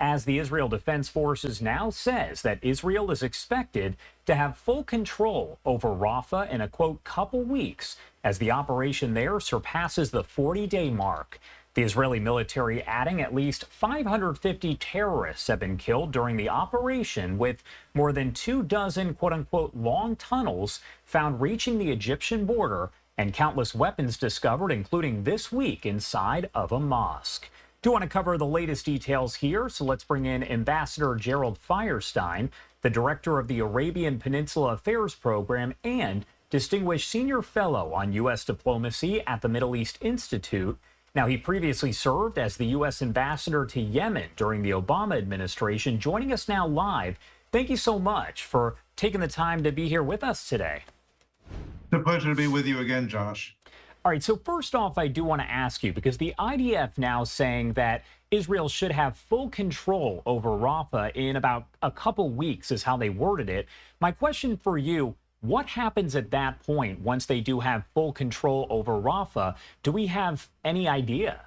as the Israel Defense Forces now says that Israel is expected to have full control over Rafah in a, quote, couple weeks as the operation there surpasses the 40-day mark. The Israeli military adding at least 550 terrorists have been killed during the operation, with more than 24, quote-unquote, long tunnels found reaching the Egyptian border and countless weapons discovered, including this week inside of a mosque. Do want to cover the latest details here, so let's bring in Ambassador Gerald Feierstein, the director of the Arabian Peninsula Affairs Program and distinguished senior fellow on U.S. diplomacy at the Middle East Institute. Now, he previously served as the U.S. ambassador to Yemen during the Obama administration, joining us now live. Thank you so much for taking the time to be here with us today. It's a pleasure to be with you again, Josh. All right, so first off, I do want to ask you, because the IDF now saying that Israel should have full control over Rafah in about a couple weeks is how they worded it. My question for you, what happens at that point once they do have full control over Rafah? Do we have any idea?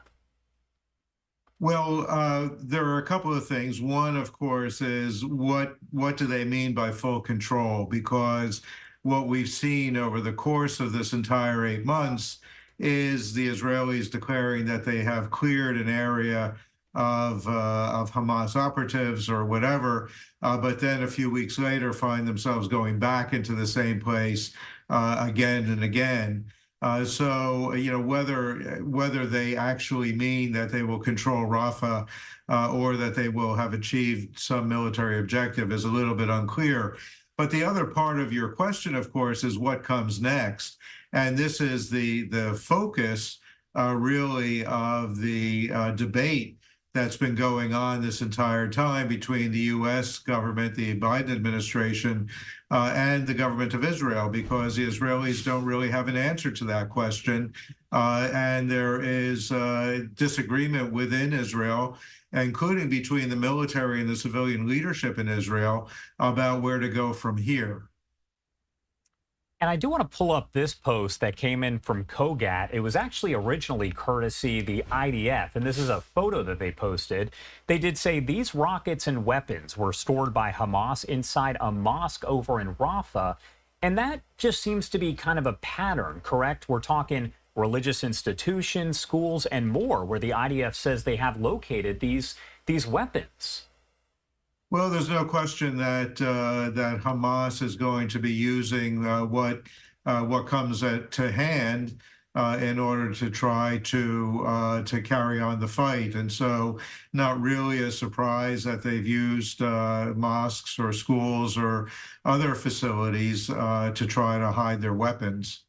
Well, there are a couple of things. One, of course, is what do they mean by full control? Because what we've seen over the course of this entire 8 months is the Israelis declaring that they have cleared an area of Hamas operatives or whatever, but then a few weeks later find themselves going back into the same place again and again. So, you know, whether they actually mean that they will control Rafah or that they will have achieved some military objective is a little bit unclear. But the other part of your question, of course, is what comes next. And this is the focus, really, of the debate that's been going on this entire time between the U.S. government, the Biden administration, and the government of Israel, because the Israelis don't really have an answer to that question. And there is disagreement within Israel, including between the military and the civilian leadership in Israel, about where to go from here. And I do want to pull up this post that came in from Kogat. It was actually originally courtesy the IDF, and this is a photo that they posted. They did say these rockets and weapons were stored by Hamas inside a mosque over in Rafah, and that just seems to be kind of a pattern, correct? We're talking religious institutions, schools, and more, where the IDF says they have located these weapons. Well, there's no question that that Hamas is going to be using what comes to hand in order to try to carry on the fight, and so not really a surprise that they've used mosques or schools or other facilities to try to hide their weapons.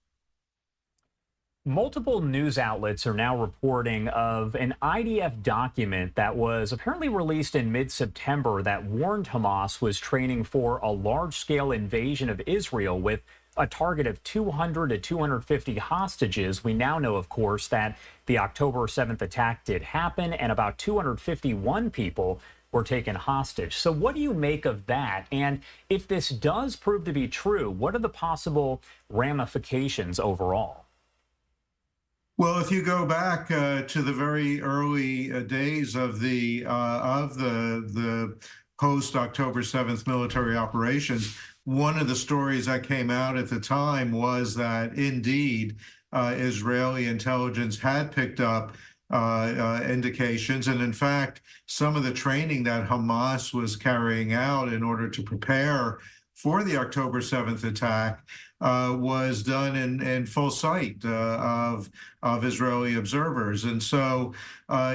Multiple news outlets are now reporting of an IDF document that was apparently released in mid-September that warned Hamas was training for a large-scale invasion of Israel with a target of 200 to 250 hostages. We now know, of course, that the October 7th attack did happen and about 251 people were taken hostage. So what do you make of that? And if this does prove to be true, what are the possible ramifications overall? Well, if you go back to the very early days of the post-October 7th military operations, one of the stories that came out at the time was that indeed Israeli intelligence had picked up indications, and in fact, some of the training that Hamas was carrying out in order to prepare for the October 7th attack was done in full sight of Israeli observers. And so,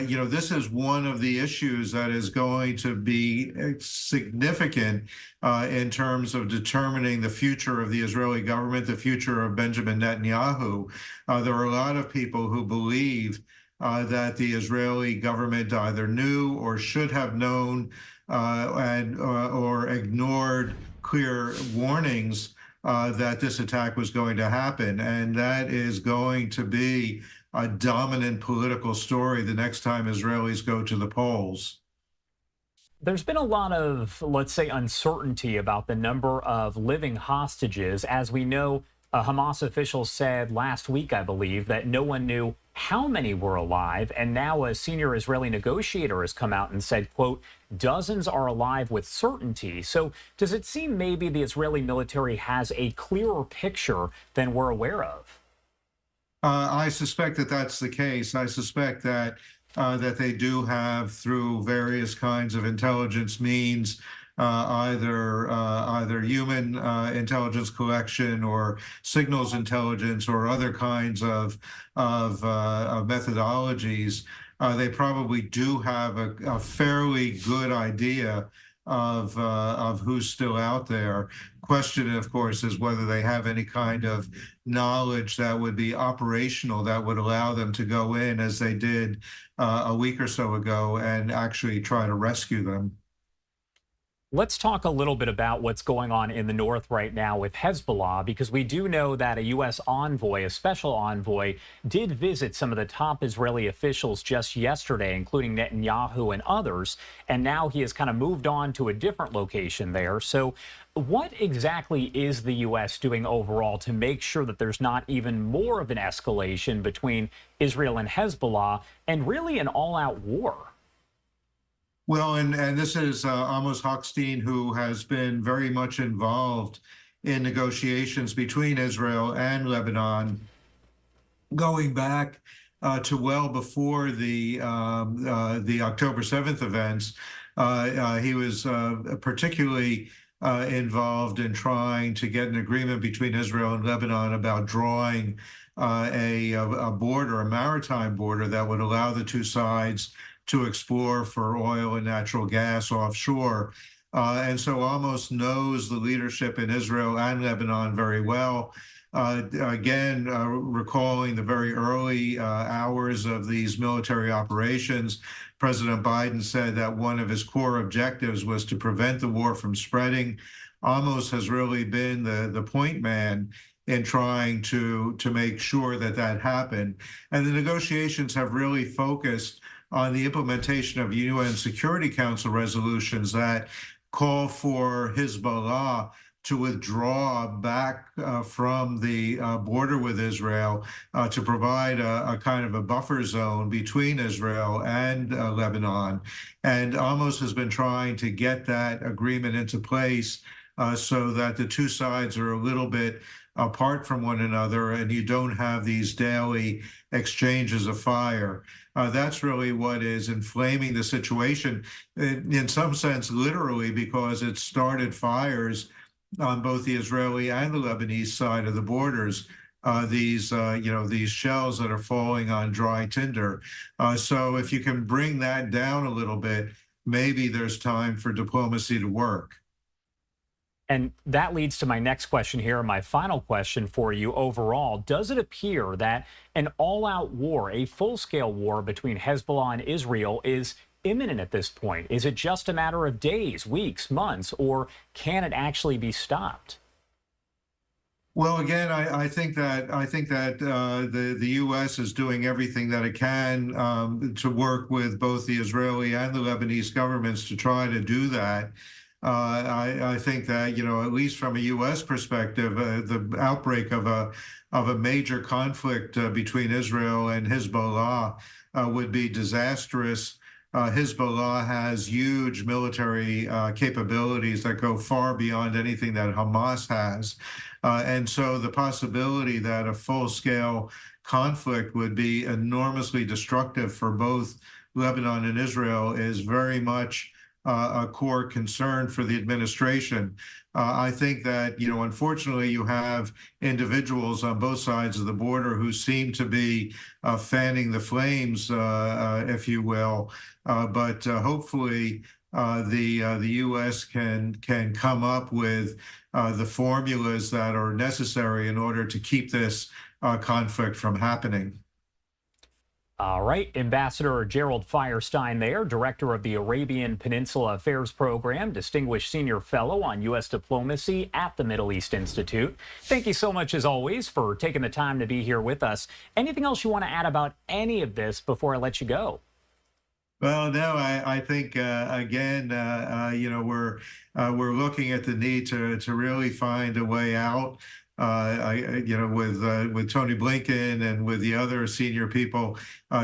you know, this is one of the issues that is going to be significant in terms of determining the future of the Israeli government, the future of Benjamin Netanyahu. There are a lot of people who believe that the Israeli government either knew or should have known or ignored clear warnings that this attack was going to happen. And that is going to be a dominant political story the next time Israelis go to the polls. There's been a lot of, let's say, uncertainty about the number of living hostages. As we know, A Hamas official said last week, I believe, that no one knew how many were alive. And now a senior Israeli negotiator has come out and said, quote, dozens are alive with certainty. So does it seem maybe the Israeli military has a clearer picture than we're aware of? I suspect that that's the case. I suspect that that they do have, through various kinds of intelligence means, either human intelligence collection or signals intelligence or other kinds of methodologies. They probably do have a fairly good idea of who's still out there. Question, of course, is whether they have any kind of knowledge that would be operational that would allow them to go in as they did a week or so ago and actually try to rescue them. Let's talk a little bit about what's going on in the north right now with Hezbollah, because we do know that a U.S. envoy, a special envoy, did visit some of the top Israeli officials just yesterday, including Netanyahu and others. And now he has kind of moved on to a different location there. So what exactly is the U.S. doing overall to make sure that there's not even more of an escalation between Israel and Hezbollah and really an all-out war? Well, and this is Amos Hochstein, who has been very much involved in negotiations between Israel and Lebanon, going back to well before the October 7th events. He was particularly involved in trying to get an agreement between Israel and Lebanon about drawing a border, a maritime border that would allow the two sides to explore for oil and natural gas offshore. And so Amos knows the leadership in Israel and Lebanon very well. Again, recalling the very early hours of these military operations, President Biden said that one of his core objectives was to prevent the war from spreading. Amos has really been the point man in trying to make sure that that happened. And the negotiations have really focused on the implementation of UN Security Council resolutions that call for Hezbollah to withdraw back from the border with Israel to provide a kind of a buffer zone between Israel and Lebanon. And Amos has been trying to get that agreement into place so that the two sides are a little bit apart from one another and you don't have these daily exchanges of fire. That's really what is inflaming the situation, in some sense, literally, because it started fires on both the Israeli and the Lebanese side of the borders. These shells that are falling on dry tinder. So if you can bring that down a little bit, maybe there's time for diplomacy to work. And that leads to my next question here, my final question for you overall. Does it appear that an all-out war, a full-scale war between Hezbollah and Israel is imminent at this point? Is it just a matter of days, weeks, months, or can it actually be stopped? Well, again, I think that the U.S. is doing everything that it can to work with both the Israeli and the Lebanese governments to try to do that. I think that, at least from a U.S. perspective, the outbreak of a major conflict between Israel and Hezbollah would be disastrous. Hezbollah has huge military capabilities that go far beyond anything that Hamas has. And so the possibility that a full-scale conflict would be enormously destructive for both Lebanon and Israel is very much a core concern for the administration. I think that, unfortunately, you have individuals on both sides of the border who seem to be fanning the flames, if you will. But hopefully, the U.S. can come up with the formulas that are necessary in order to keep this conflict from happening. All right, Ambassador Gerald Firestein there, Director of the Arabian Peninsula Affairs Program, Distinguished Senior Fellow on U.S. Diplomacy at the Middle East Institute. Thank you so much, as always, for taking the time to be here with us. Anything else you want to add about any of this before I let you go? Well, no, I think again, we're looking at the need to really find a way out. with Tony Blinken and with the other senior people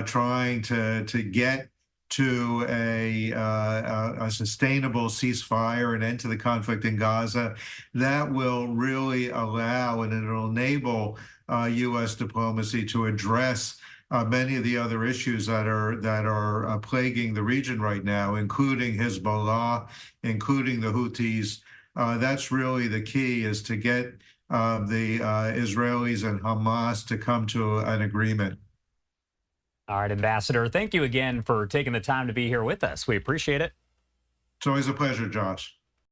trying to get to a sustainable ceasefire and end to the conflict in Gaza, that will really allow and it'll enable U.S. diplomacy to address many of the other issues that are plaguing the region right now, including Hezbollah, including the Houthis. That's really the key: is to get the Israelis and Hamas to come to an agreement. All right, Ambassador, thank you again for taking the time to be here with us. We appreciate it. It's always a pleasure, Josh.